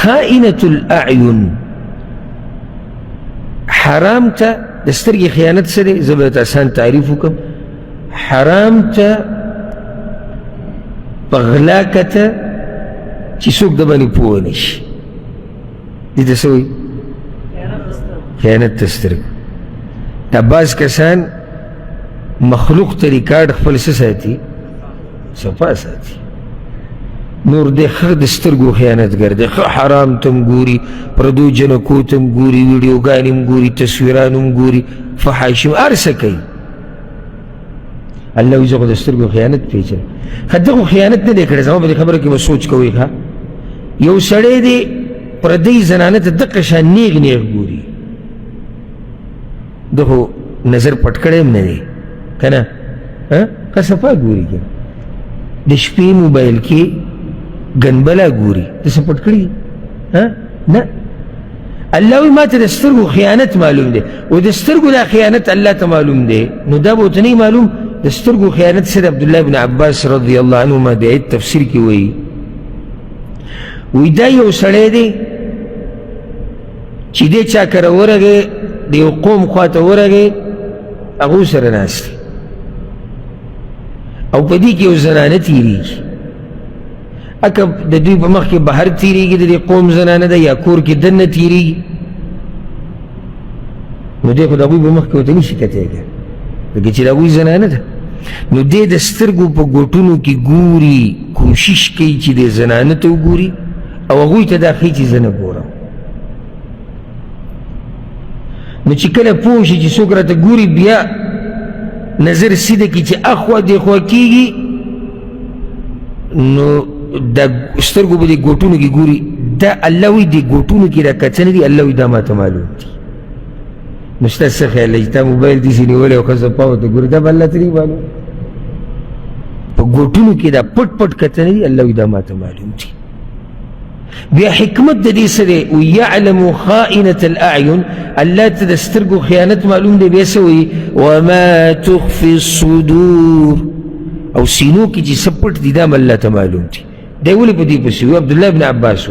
خائنة الاعین حرام تا دسترگی خیانت سره زبط آسان تعریفو کم حرام تا پغلاکتا چی سوک دبانی پوانش دیتا سوئی خیانت تسترگ تا بعض کسان مخلوق تا ریکارڈ خپل ساتی صفا ساتی نور دے خر دسترگو خیانت کرده خر حرام تم گوری پردو جنکو تم گوری ویڈیو گانیم گوری تصویرانم گوری فحاشم ارسا کئی اللہ ویزا خود دسترگو خیانت پیچر خدقو خیانت ندے کرده زمان بدی خبر که ما سوچ کوئی خوا یو سڑے دے پردی زنانت دقشان نیغ نیغ گوری دخو نظر پٹکڑیم ندے کنا قصفا گوری کنا دشپی موبائل کی گنبلا گوری دسا پٹکڑی نا اللہ وی ما تا دسترگو خیانت معلوم دے و دسترگو دا خیانت اللہ تا معلوم دے نو دا بوتنی معلوم دسترگو خیانت سید عبداللہ بن عباس رضی اللہ عنہ ما دے ایت تفسیر کی وی دا یو سڑے دے چی دے چاکر ورگے دیو قوم خواتا ورگے اغو سرناس دے او پا دی که او زنانه تیریگی اکا دا دوی پا مخ که بحر تیریگی دا دی قوم زنانه دا یا کور که دن تیریگی نو دی خود اگوی پا مخ که وطنی شکتے گا لکه چی دا اگوی زنانه دا نو دی دسترگو پا گوٹونو کی گوری کوشش کئی چی دی زنانه تو گوری او اگوی تا دا خی چی زنه گورا نو چی کل پوشی چی سوکرا تا گوری بیا نظر سیده کی چی اخوا دیخوا کیگی نو دا سترگو با دی گوٹونو کی گوری دا اللہوی دی گوٹونو کی را کچن دی اللہوی دا ما تا معلوم دی نشتا سخیال لجتا موبایل دی سینی ولی وخصا پاو تا گوری دا با اللہ تری معلوم پا گوٹونو کی دا پٹ پٹ کچن دی اللہوی دا ما تا معلوم دی بیا حکمت دا دی سرے ویعلم خائنة الاعین اللہ تا دسترگو خیانت معلوم دے بیسوئی وما تخفی الصدور او سینو کی جی سپٹ دی دام اللہ تا معلوم دی دے ولی پا دی پسیوی عبداللہ بن عباس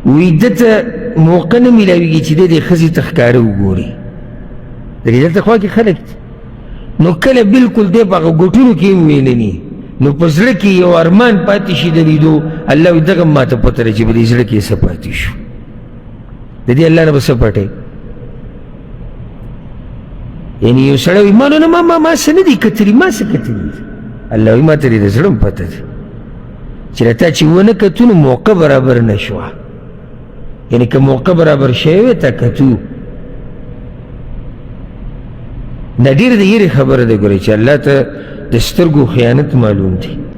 وی دتا موقع نمیلاوی گی چی دے دے خزی تخکارو گوری دے دلتا خواہ کی خلق نو کل بالکل دے پاقا گوٹونو کی مویننی نو پزڑکی یو ارمان پاتی شی دلیدو اللہ وی دغم ما تا پتر چی بلی زڑکی سا پاتی شو دی اللہ نبا سا پاتے یعنی یو سڑوی مانو نا ما سندی کتری ما سا کتری اللہ وی ما تری دا زڑم پاتا دی چلتا چی ونکتو نو موقع برابر نشوا یعنی که موقع برابر شوی تا کتو نا دیر دا یہ خبر دا گوری چی اللہ تا دسترگو خیانت معلوم دی